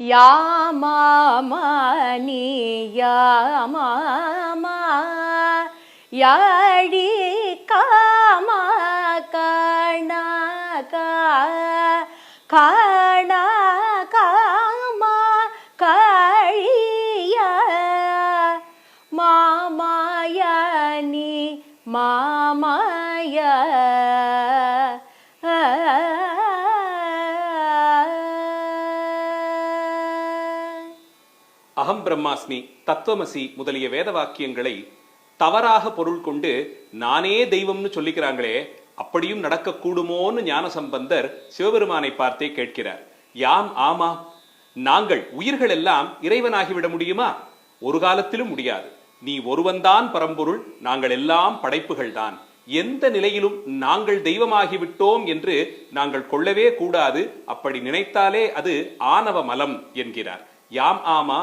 யாமாமணி யாமாமா யாழி காமா காணா காணா காமா காழிய மாமாயணி மாமாய அகம் பிரம்மாஸ்மி, தத்துவமசி முதலிய வேத வாக்கியங்களை தவறாக பொருள் கொண்டு நானே தெய்வம்னு சொல்லிக்கிறாங்களே, அப்படியும் நடக்கக்கூடுமோன்னு ஞானசம்பந்தர் சிவபெருமானை பார்த்தே கேட்கிறார். யாம் ஆமா, நாங்கள் உயிர்கள் எல்லாம் இறைவனாகிவிட முடியுமா? ஒரு காலத்திலும் முடியாது. நீ ஒருவன்தான் பரம்பொருள், நாங்கள் எல்லாம் படைப்புகள் தான். எந்த நிலையிலும் நாங்கள் தெய்வமாகிவிட்டோம் என்று நாங்கள் கொள்ளவே கூடாது. அப்படி நினைத்தாலே அது ஆணவ மலம் என்கிறார். யாம் ஆமா,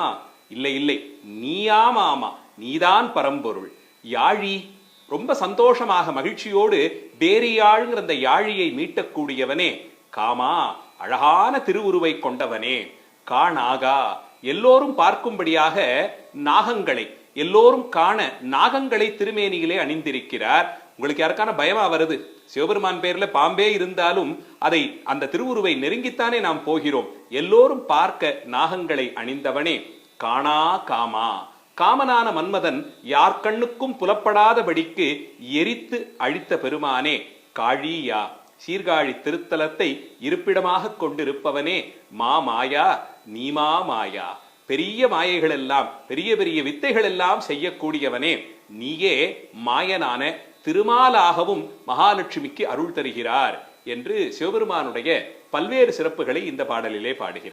இல்லை இல்லை, நீயாம் ஆமா, நீதான் பரம்பொருள். யாழி, ரொம்ப சந்தோஷமாக மகிழ்ச்சியோடு பேரியாழ்ங்கிற அந்த யாழியை மீட்டக்கூடியவனே. காமா, அழகான திருவுருவை கொண்டவனே. காணாகா, எல்லோரும் பார்க்கும்படியாக நாகங்களை, எல்லோரும் காண நாகங்களை திருமேனியிலே அணிந்திருக்கிறார். உங்களுக்கு யாருக்கான பயமா வருது? சிவபெருமான் பேர்ல பாம்பே இருந்தாலும் அதை அந்த திருவுருவை நெருங்கித்தானே நாம் போகிறோம். எல்லோரும் பார்க்க நாகங்களை அணிந்தவனே. காணா காமா, காமனான மன்மதன் யார் கண்ணுக்கும் புலப்படாதபடிக்கு எரித்து அழித்த பெருமானே. காழியா, சீர்காழி திருத்தலத்தை இருப்பிடமாக கொண்டிருப்பவனே. மாமாயா, நீமா மாயா, பெரிய மாயைகள் எல்லாம், பெரிய பெரிய வித்தைகள் எல்லாம் செய்யக்கூடியவனே. நீயே மாயனான திருமாலாகவும் மகாலட்சுமிக்கு அருள் தருகிறார் என்று சிவபெருமானுடைய பல்வேறு சிறப்புகளை இந்த பாடலிலே பாடுகிறார்.